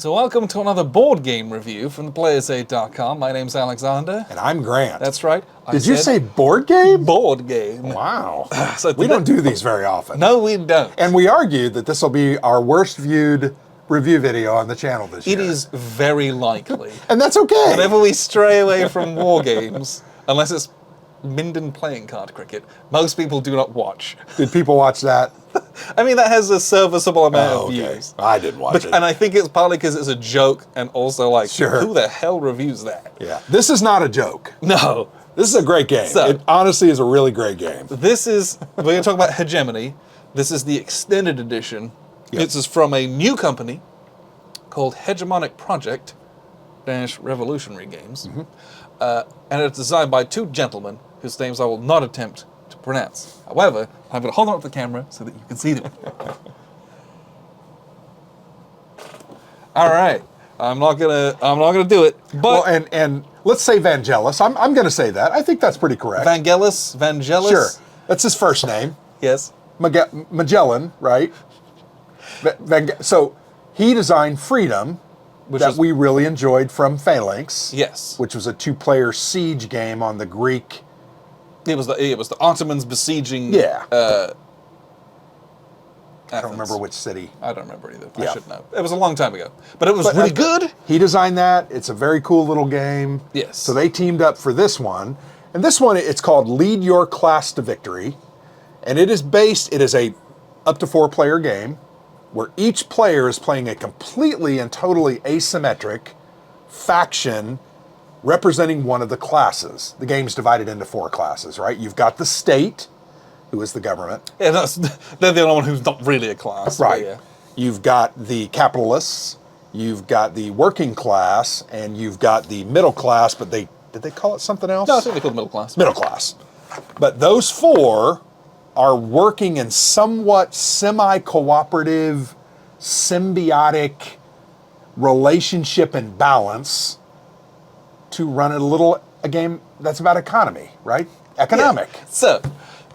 So welcome to another board game review from theplayersaid.com. My name's Alexander. And I'm Grant. That's right. Did you say board game? Board game. Wow. So we don't do these very often. No, we don't. And we argued that this will be our worst viewed review video on the channel this year. It is very likely. And that's okay. Whenever we stray away from war games, unless it's Minden playing card cricket, most people do not watch. Did people watch that? I mean, that has a serviceable amount of okay. views. I didn't watch it. And I think it's partly because it's a joke, and also like, Sure. who the hell reviews that? Yeah. This is not a joke. No. This is a great game. So- It honestly is a really great game. We're going to talk about Hegemony. This is the extended edition. Yep. This is from a new company called Hegemonic Project Revolutionary Games. And it's designed by two gentlemen whose names I will not attempt to pronounce. However, I'm going to hold on to the camera so that you can see them. All right. I'm not gonna do it. But Well, and let's say Vangelis. I'm going to say that. I think that's pretty correct. Vangelis. Sure. That's his first name. Yes. Magellan, right? So he designed Freedom, that we really enjoyed from Phalanx. Yes. Which was a two-player siege game on the Greek. It was the Ottomans besieging. Yeah. I Athens. don't remember which city. I don't remember either. Yeah. I should know. It was a long time ago, but it was really good. He designed that. It's a very cool little game. Yes. So they teamed up for this one. And this one, it's called Lead Your Class to Victory. And it is a up to 4-player game where each player is playing a completely and totally asymmetric faction representing one of the classes. The game's divided into 4 classes, right? You've got the state, who is the government. Yeah, they're the only one who's not really a class. Right. Yeah. You've got the capitalists, you've got the working class, and you've got the middle class, but did they call it something else? No, I think they call it middle class. Middle class. But those 4 are working in somewhat semi-cooperative, symbiotic relationship and balance to run a game that's about economy, right? Economic. Yeah. So,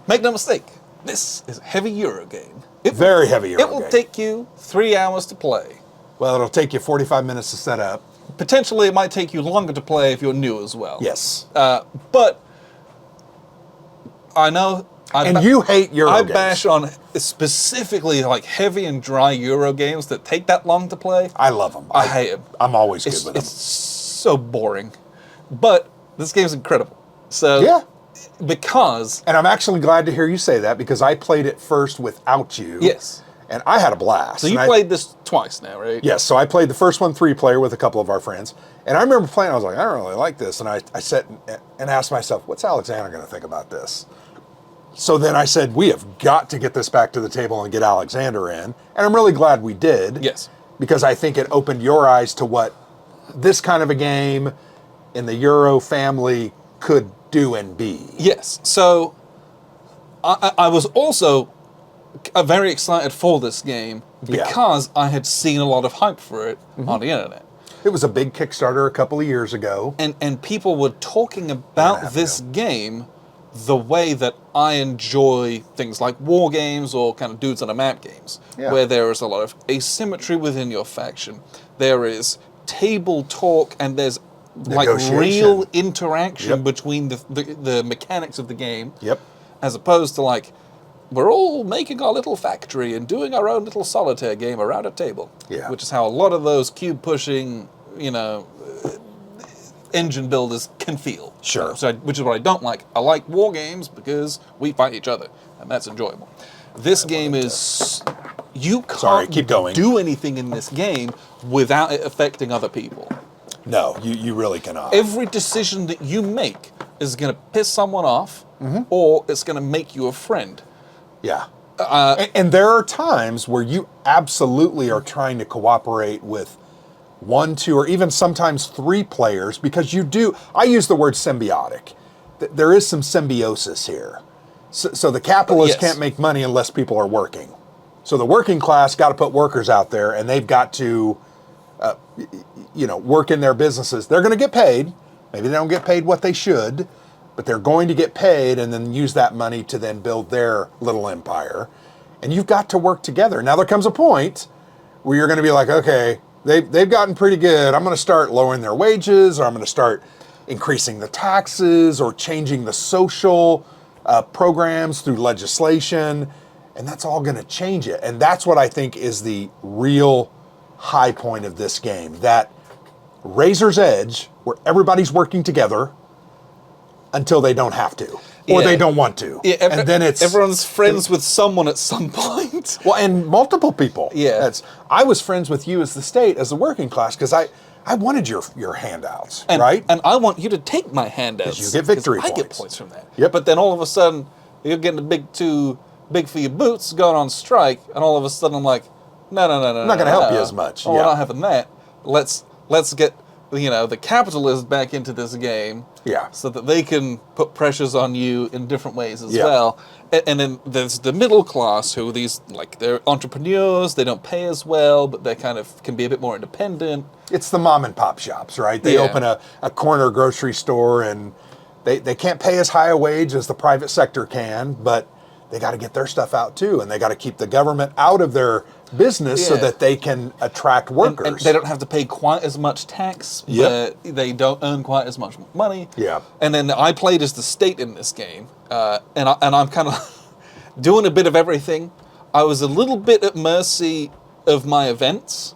make no mistake, this is a heavy Euro game. Very heavy Euro It will game. take you 3 hours to play. Well, it'll take you 45 minutes to set up. Potentially, it might take you longer to play if you're new as well. Yes. But I know. You hate Euro I games. bash on specifically like heavy and dry Euro games that take that long to play. I love them. I hate them. I'm always good with them. It's so boring. But this game's incredible. So Yeah. Because And I'm actually glad to hear you say that because I played it first without you. yes. And I had a blast. So you played this twice now, right? Yes, so I played the first one 3-player with a couple of our friends. And I remember playing, I was like, I don't really like this. And I sat and asked myself, what's Alexander going to think about this? So then I said, we have got to get this back to the table and get Alexander in. And I'm really glad we did. Yes. Because I think it opened your eyes to what this kind of a game in the Euro family could do and be. Yes. So I was also very excited for this game because I had seen a lot of hype for it on the internet. It was a big Kickstarter a couple of years ago. And people were talking about this game the way that I enjoy things like war games or kind of dudes on a map games, where there is a lot of asymmetry within your faction. There is table talk and there's like real interaction between the mechanics of the game, as opposed to like, we're all making our little factory and doing our own little solitaire game around a table, which is how a lot of those cube pushing, engine builders can feel. Sure. So, which is what I don't like. I like war games because we fight each other, and that's enjoyable. This game is... You can't keep going. do anything in this game without it affecting other people. No, you really cannot. Every decision that you make is going to piss someone off, or it's going to make you a friend. Yeah. And there are times where you absolutely are trying to cooperate with 1, 2, or even sometimes 3 players because you do. I use the word symbiotic. There is some symbiosis here. So the capitalists can't make money unless people are working. So the working class got to put workers out there, and they've got to, work in their businesses. They're going to get paid. Maybe they don't get paid what they should, but they're going to get paid and then use that money to then build their little empire. And you've got to work together. Now there comes a point where you're going to be like, okay, they've gotten pretty good. I'm going to start lowering their wages, or I'm going to start increasing the taxes, or changing the social programs through legislation, and that's all going to change it. And that's what I think is the real high point of this game, that razor's edge where everybody's working together until they don't have to, or they don't want to. Yeah, and then everyone's friends with someone at some point. Well, and multiple people. Yeah. I was friends with you as the state, as the working class, because I wanted your handouts, And, right? And I want you to take my handouts. 'Cause you get victory I get points. points from that. Yep. But then all of a sudden, you're getting too big for your boots, going on strike, and all of a sudden I'm like, no. I'm not going to help you as much. Oh, we're not having that. Let's get the capitalists back into this game. Yeah. So that they can put pressures on you in different ways as Yeah. well. And then there's the middle class who they're entrepreneurs, they don't pay as well, but they kind of can be a bit more independent. It's the mom and pop shops, right? They open a corner grocery store, and they can't pay as high a wage as the private sector can, but they got to get their stuff out too, and they got to keep the government out of their business so that they can attract workers. And they don't have to pay quite as much tax, but they don't earn quite as much money. Yeah. And then I played as the state in this game, and I'm kind of doing a bit of everything. I was a little bit at mercy of my events,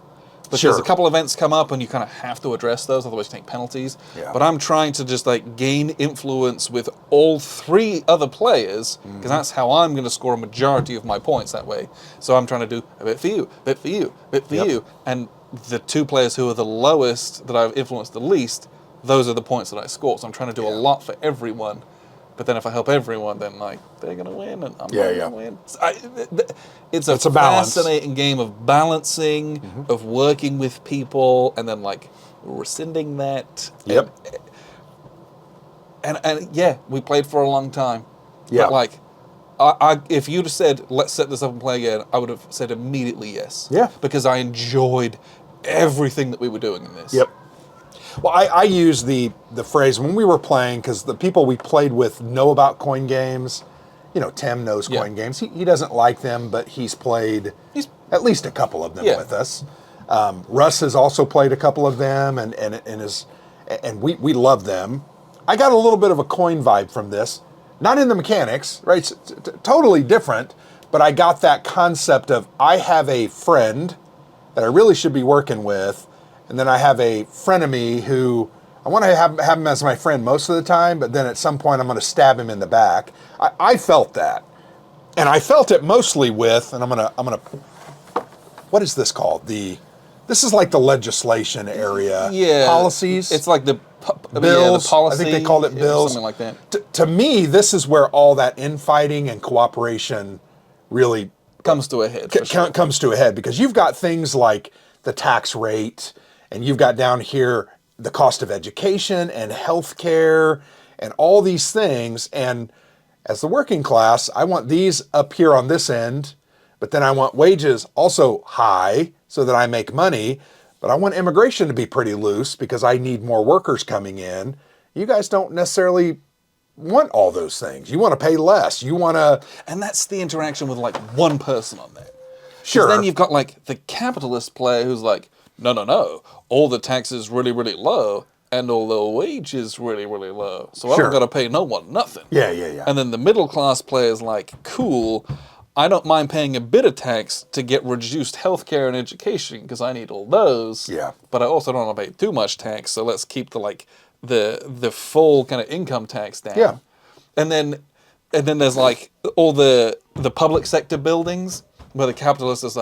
because a couple events come up and you kind of have to address those, otherwise you take penalties. Yeah. But I'm trying to just gain influence with all three other players, because that's how I'm going to score a majority of my points that way. So I'm trying to do a bit for you, bit for you, bit for you. And the two players who are the lowest, that I've influenced the least, those are the points that I score. So I'm trying to do a lot for everyone. But then if I help everyone, then they're going to win, and I'm not going to win. It's a balance. fascinating game of balancing, of working with people, and then rescinding that. Yep. And yeah, we played for a long time. Yeah. But if you'd have said, let's set this up and play again, I would have said immediately yes. Yeah. Because I enjoyed everything that we were doing in this. Yep. Well, I use the phrase when we were playing, because the people we played with know about coin games. Tim knows coin games. He doesn't like them, but he's played at least a couple of them with us. Russ has also played a couple of them, and we love them. I got a little bit of a coin vibe from this, not in the mechanics, right? It's totally different, but I got that concept of I have a friend that I really should be working with. And then I have a frenemy who I want to have him as my friend most of the time, but then at some point I'm going to stab him in the back. I felt that, and I felt it mostly with, and I'm gonna. What is this called? This is like the legislation area. Yeah. Policies. It's like the bills. the policy. I think they called it bills. Something like that. To me, this is where all that infighting and cooperation really comes to a head. Comes to a head, because you've got things like the tax rate. And you've got down here the cost of education and healthcare and all these things. And as the working class, I want these up here on this end, but then I want wages also high so that I make money. But I want immigration to be pretty loose because I need more workers coming in. You guys don't necessarily want all those things. You want to pay less. You want to... And that's the interaction with one person on that. Sure. Then you've got the capitalist player who's no. All the tax is really, really low, and all the wage is really, really low. So I don't got to pay no one nothing. Yeah. And then the middle class player is cool, I don't mind paying a bit of tax to get reduced healthcare and education because I need all those. Yeah. But I also don't want to pay too much tax, so let's keep the full kind of income tax down. Yeah. And then there's all the public sector buildings where the capitalist is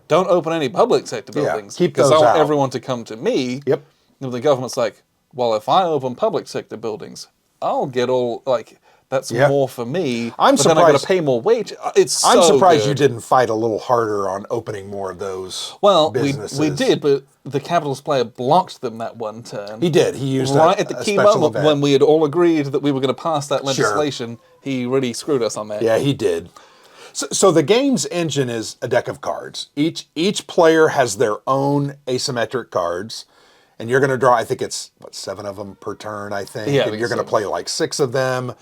don't open any public sector buildings keep because those I want out. everyone to come to me. Yep. And the government's well, if I open public sector buildings, I'll get all that's more for me. I'm but then I got surprised- to pay more wage. It's I'm so surprised good. you didn't fight a little harder on opening more of those businesses. we did, but the capitalist player blocked them that one turn. He did. He used right at the key special moment event. when we had all agreed that we were going to pass that legislation. He really screwed us on that. Yeah, he did. So the game's engine is a deck of cards. Each player has their own asymmetric cards, and you're going to draw, I think it's, 7 of them per turn, I think. Yeah, and you're going to play 6 of them,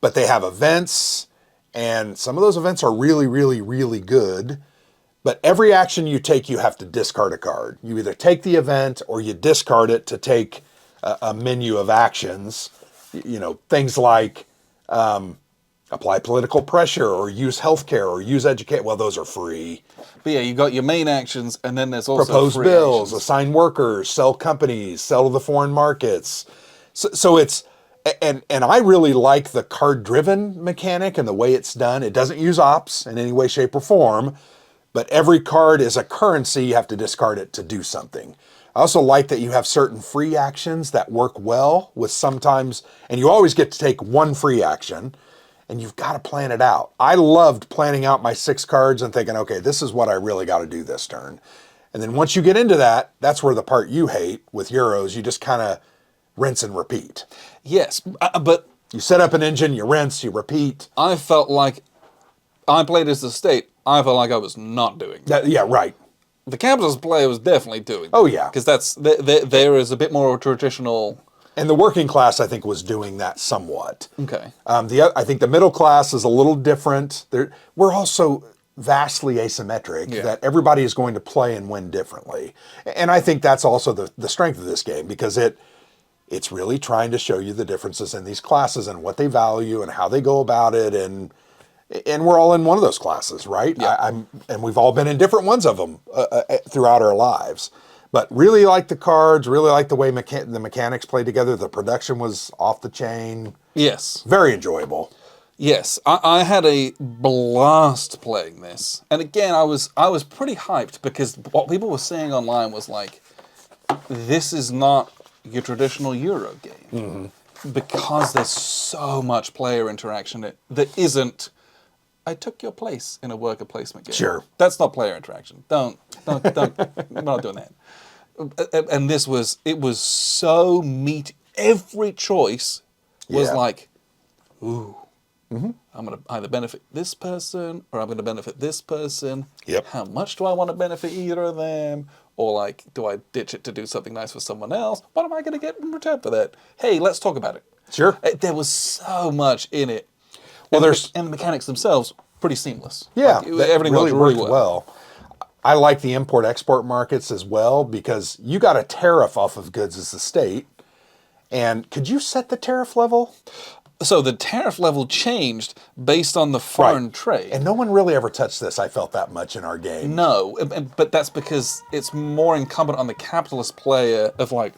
but they have events, and some of those events are really, really, really good. But every action you take, you have to discard a card. You either take the event or you discard it to take a menu of actions. Things like apply political pressure or use healthcare or use educate. Well, those are free. But yeah, you got your main actions, and then there's also Propose free bills, actions. assign workers, sell companies, sell to the foreign markets. So it's, and I really like the card-driven mechanic and the way it's done. It doesn't use ops in any way, shape, or form, but every card is a currency. You have to discard it to do something. I also like that you have certain free actions that work well with sometimes, and you always get to take one free action, and you've got to plan it out. I loved planning out my 6 cards and thinking, okay, this is what I really got to do this turn. And then once you get into that, that's where the part you hate with Euros, you just kind of rinse and repeat. Yes, but You set up an engine, you rinse, you repeat. I felt like I played as the state. I felt like I was not doing that. Yeah, right. The capitalist player was definitely doing that. Oh, yeah. Because there is a bit more traditional. And the working class, I think, was doing that somewhat. Okay. I think the middle class is a little different. We're also vastly asymmetric, that everybody is going to play and win differently. And I think that's also the strength of this game, because it's really trying to show you the differences in these classes and what they value and how they go about it. And we're all in one of those classes, right? Yeah. And we've all been in different ones of them throughout our lives. But really like the cards, really like the way the mechanics played together. The production was off the chain. Yes. Very enjoyable. Yes, I had a blast playing this. And again, I was pretty hyped, because what people were saying online was like, this is not your traditional Euro game. Because there's so much player interaction that isn't, I took your place in a worker placement game. Sure. That's not player interaction. Don't, we're not doing that. And it was so meaty. Every choice was like, ooh, I'm going to either benefit this person or I'm going to benefit this person. Yep. How much do I want to benefit either of them? Or like, do I ditch it to do something nice for someone else? What am I going to get in return for that? Hey, let's talk about it. Sure. There was so much in it. Well, And the mechanics themselves, pretty seamless. Yeah, Like, that everything really worked worked well. I like the import-export markets as well, because you got a tariff off of goods as the state. And could you set the tariff level? So the tariff level changed based on the foreign trade. And no one really ever touched this, I felt, that much in our game. No, but that's because it's more incumbent on the capitalist player of like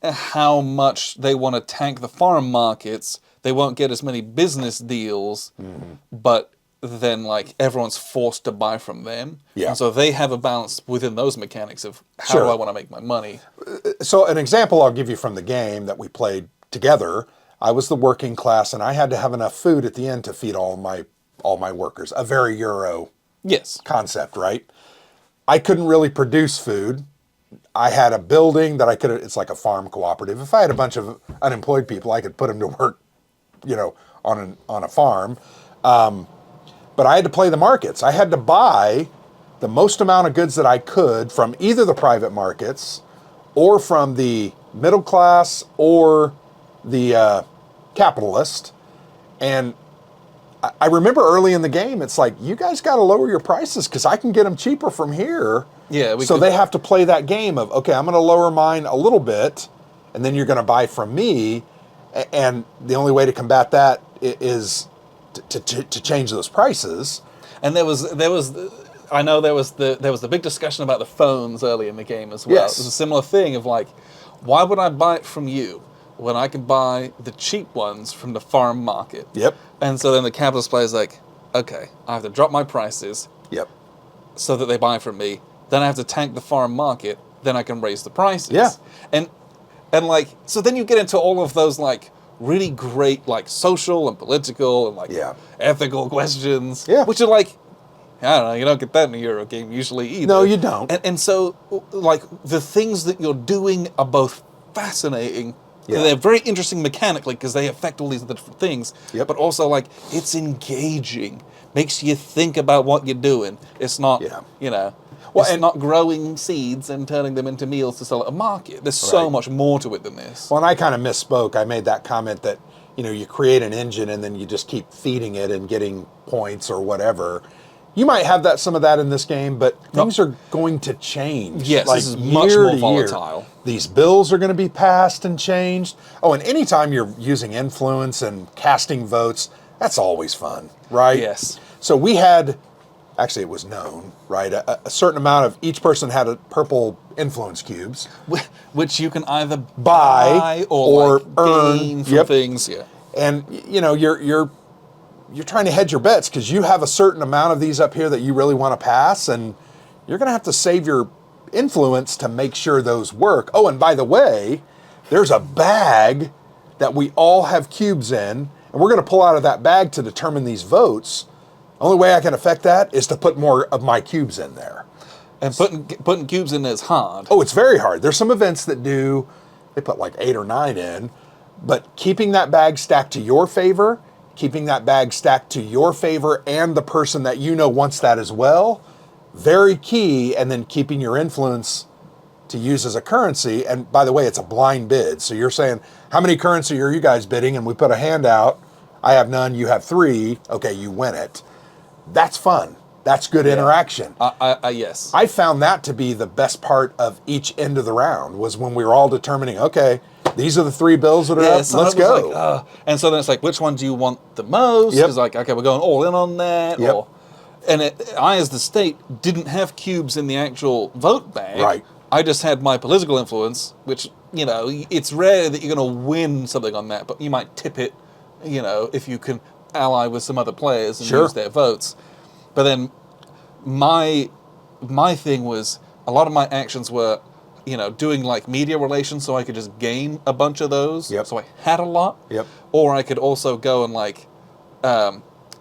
how much they want to tank the foreign markets. They won't get as many business deals, but then like everyone's forced to buy from them. Yeah. And so they have a balance within those mechanics of how Sure. do I want to make my money. So an example I'll give you from the game that we played together, I was the working class and I had to have enough food at the end to feed all my workers. A very Euro Yes. concept, right? I couldn't really produce food. I had a building that it's like a farm cooperative. If I had a bunch of unemployed people, I could put them to work, on a farm. But I had to play the markets. I had to buy the most amount of goods that I could from either the private markets or from the middle class or the capitalist. And I remember early in the game, it's like, you guys got to lower your prices because I can get them cheaper from here. Yeah. So they have to play that game of, okay, I'm going to lower mine a little bit, and then you're going to buy from me. And the only way to combat that is to change those prices. And there was the big discussion about the phones early in the game as well. Yes. It was a similar thing of like, why would I buy it from you when I can buy the cheap ones from the foreign market? Yep. And so then the capitalist player is like, okay, I have to drop my prices Yep. so that they buy from me. Then I have to tank the foreign market. Then I can raise the prices. Yeah. And like, so then you get into all of those like really great like social and political and like ethical questions. Yeah. Which are like, I don't know, you don't get that in a Euro game usually either. No, you don't. And so like the things that you're doing are both fascinating. Yeah. They're very interesting mechanically because they affect all these different things. Yep. But also like it's engaging. Makes you think about what you're doing. It's not, it's not growing seeds and turning them into meals to sell at a market. There's so much more to it than this. Well, and I kind of misspoke. I made that comment that, you create an engine and then you just keep feeding it and getting points or whatever. You might have some of that in this game, but things are going to change. Yes, like this is much year more to volatile. Year. These bills are going to be passed and changed. Oh, and anytime you're using influence and casting votes, that's always fun, right? Yes. So we had, actually it was known, right? A certain amount of, each person had a purple influence cubes. Which you can either buy or like earn gain from things. Yeah. And, you know, you're trying to hedge your bets because you have a certain amount of these up here that you really want to pass, and you're going to have to save your influence to make sure those work. Oh, and by the way, there's a bag that we all have cubes in, and we're going to pull out of that bag to determine these votes. Only way I can affect that is to put more of my cubes in there. And putting cubes in there is hard. Oh, it's very hard. There's some events that they put like 8 or 9 in, but keeping that bag stacked to your favor, keeping that bag stacked to your favor and the person that you know wants that as well, very key. And then keeping your influence to use as a currency. And by the way, it's a blind bid. So you're saying, how many currency are you guys bidding? And we put a hand out. I have none, you have 3. Okay, you win it. That's fun. That's good interaction. Yes. I found that to be the best part of each end of the round, was when we were all determining, okay, these are the 3 bills that are up, let's go. Like, and so then it's like, which one do you want the most? Yep. It's like, okay, we're going all in on that. Yep. I, as the state, didn't have cubes in the actual vote bag. Right. I just had my political influence, which, you know, it's rare that you're going to win something on that, but you might tip it, you know, if you can ally with some other players and use their votes. But then my thing was, a lot of my actions were, you know, doing like media relations so I could just gain a bunch of those. Yep. So I had a lot. Yep. Or I could also go and like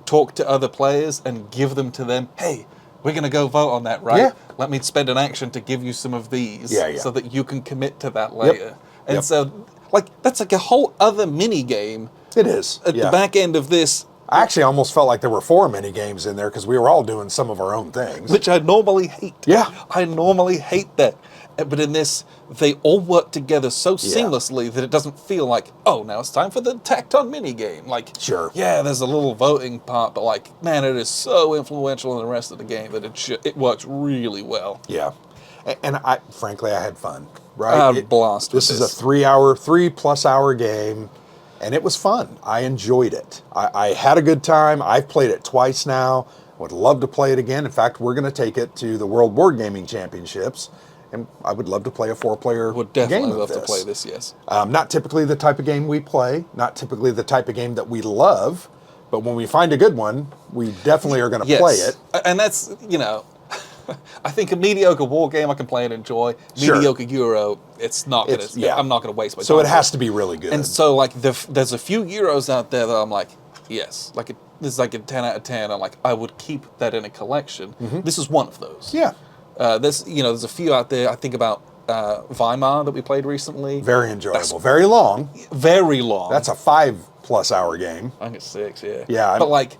talk to other players and give them to them. Hey, we're going to go vote on that, right? Yeah. Let me spend an action to give you some of these so that you can commit to that later. Yep. And so, like, that's like a whole other mini game. It is. At the back end of this. I actually almost felt like there were 4 mini games in there because we were all doing some of our own things. Which I normally hate. Yeah. I normally hate that. But in this, they all work together so seamlessly that it doesn't feel like, oh, now it's time for the tacked-on mini-game. Like, yeah, there's a little voting part, but like, man, it is so influential in the rest of the game that it works really well. Yeah. And frankly, I had fun, right? I had a blast with this. This is a 3+ hour game, and it was fun. I enjoyed it. I had a good time. I've played it twice now. Would love to play it again. In fact, we're going to take it to the World Board Gaming Championships. And I would love to play a 4-player game. Would definitely love to play this, yes. Not typically the type of game we play, not typically the type of game that we love, but when we find a good one, we definitely are going to play it. And that's, you know, I think a mediocre war game I can play and enjoy. Mediocre Euro, it's not going to, I'm not going to waste my time. So it has to be really good. And so, like, there's a few Euros out there that I'm like, yes, like, this is like a 10 out of 10. I'm like, I would keep that in a collection. This is one of those. Yeah. There's a few out there. I think about Weimar that we played recently. Very enjoyable. Very long. Very long. That's a 5+ hour game. I think it's 6, yeah. Yeah. But like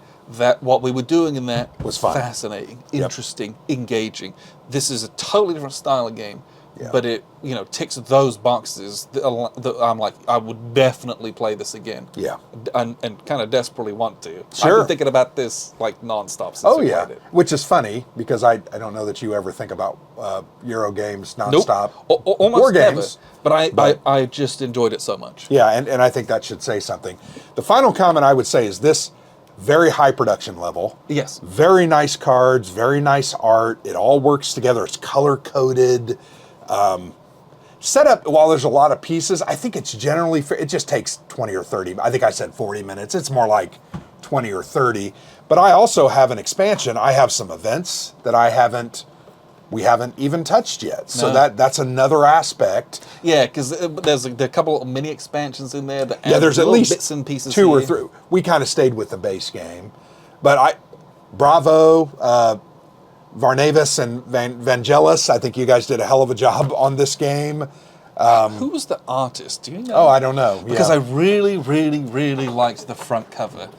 what we were doing in that was fun. Fascinating, interesting, engaging. This is a totally different style of game. But it, you know, ticks those boxes that I'm like, I would definitely play this again. Yeah. And kind of desperately want to. Sure. I've been thinking about this like nonstop since we played it. Which is funny because I don't know that you ever think about Euro games nonstop. Nope. Almost War never. games. But I just enjoyed it so much. Yeah, and I think that should say something. The final comment I would say is this: very high production level. Yes. Very nice cards, very nice art. It all works together. It's color coded. Set up, while there's a lot of pieces, I think it's generally, it just takes 20 or 30. I think I said 40 minutes. It's more like 20 or 30. But I also have an expansion. I have some events that we haven't even touched yet. So that's another aspect. Yeah, because there are a couple of mini expansions in there that add there's at least bits and pieces 2 or 3. We kind of stayed with the base game. But bravo, Varnavis and Vangelis, I think you guys did a hell of a job on this game. Who was the artist? Do you know? Oh, I don't know. Because I really, really, really liked the front cover.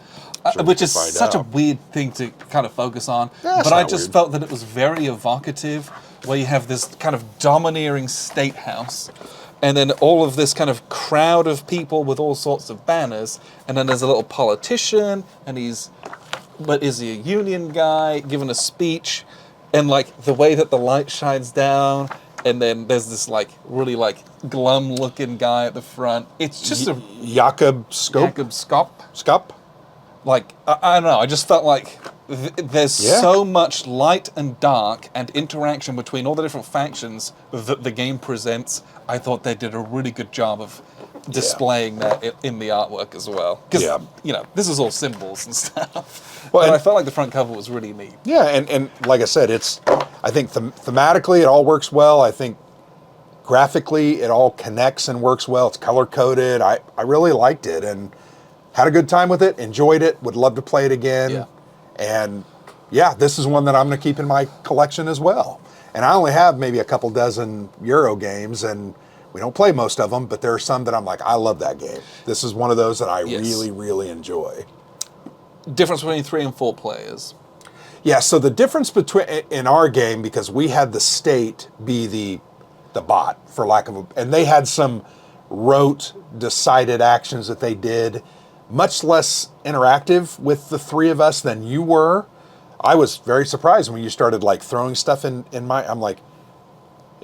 Which is such a weird thing to kind of focus on. But I just felt that it was very evocative, where you have this kind of domineering state house, and then all of this kind of crowd of people with all sorts of banners, and then there's a little politician, and he's but is he a union guy giving a speech? And like the way that the light shines down, and then there's this like really like glum looking guy at the front. It's just a Jakob Skop. Skop. Like I don't know. I just felt like there's so much light and dark and interaction between all the different factions that the game presents. I thought they did a really good job of displaying that in the artwork as well. Because you know, this is all symbols and stuff. Well, and I felt like the front cover was really neat. Yeah, and like I said, I think thematically it all works well. I think graphically it all connects and works well. It's color coded. I really liked it and had a good time with it. Enjoyed it. Would love to play it again. Yeah. And yeah, this is one that I'm going to keep in my collection as well. And I only have maybe a couple dozen Euro games, and we don't play most of them, but there are some that I'm like, I love that game. This is one of those that I really, really enjoy. Difference between 3 and 4 players. Yeah, so the difference between in our game, because we had the state be the bot, for lack of and they had some rote, decided actions that they did, much less interactive with the 3 of us than you were. I was very surprised when you started like throwing stuff in my, I'm like,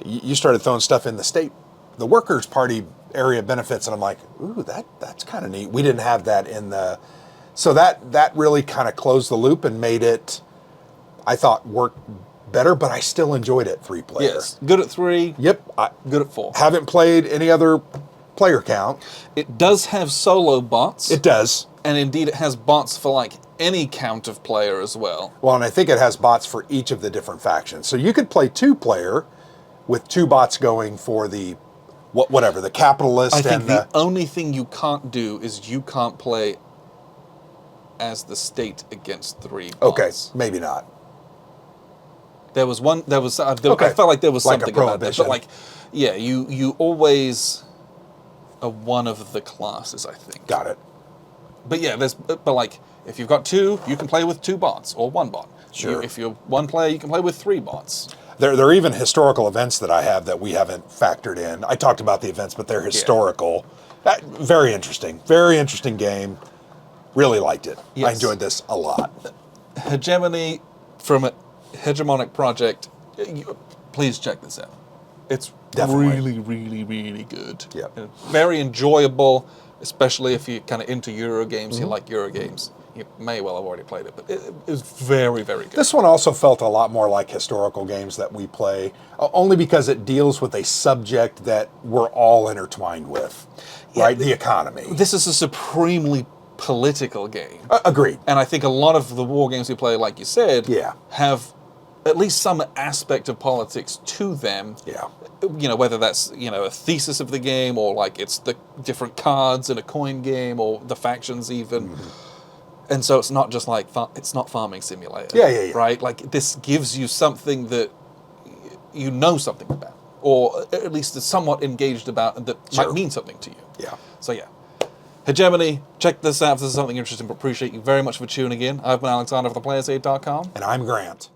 you started throwing stuff in the workers' party area benefits, and I'm like, ooh, that's kind of neat. We didn't have that in the, so that really kind of closed the loop and made it, I thought, work better, but I still enjoyed it 3-player. Yes, good at 3. Yep. Good at 4. Haven't played any other player count. It does have solo bots. It does. And indeed it has bots for like any count of player as well. Well, and I think it has bots for each of the different factions. So you could play 2-player with 2 bots going for the whatever, the capitalist. I think the only thing you can't do is you can't play as the state against 3 bots. Okay, maybe not. I felt like there was Like something a about that. But like, yeah, you always are one of the classes, I think. Got it. But yeah, but like, if you've got 2, you can play with 2 bots or 1 bot. Sure. If you're 1 player, you can play with 3 bots. There are even historical events that I have that we haven't factored in. I talked about the events, but they're historical. Very interesting. Very interesting game. Really liked it. Yes. I enjoyed this a lot. Hegemony from a Hegemonic project. Please check this out. It's really, really, really good. Yep. And very enjoyable, especially if you're kind of into Euro games, you like Euro games. You may well have already played it, but it was very, very good. This one also felt a lot more like historical games that we play, only because it deals with a subject that we're all intertwined with, right? The economy. This is a supremely political game. Agreed. And I think a lot of the war games we play, like you said, have at least some aspect of politics to them. Yeah. You know, whether that's, you know, a thesis of the game, or like it's the different cards in a coin game, or the factions even. And so it's not just like, it's not Farming Simulator. Yeah. Right? Like, this gives you something that you know something about, or at least is somewhat engaged about, and that might mean something to you. Yeah. So yeah. Hegemony, check this out if this is something interesting, but appreciate you very much for tuning in. I've been Alexander of theplayersaid.com. And I'm Grant.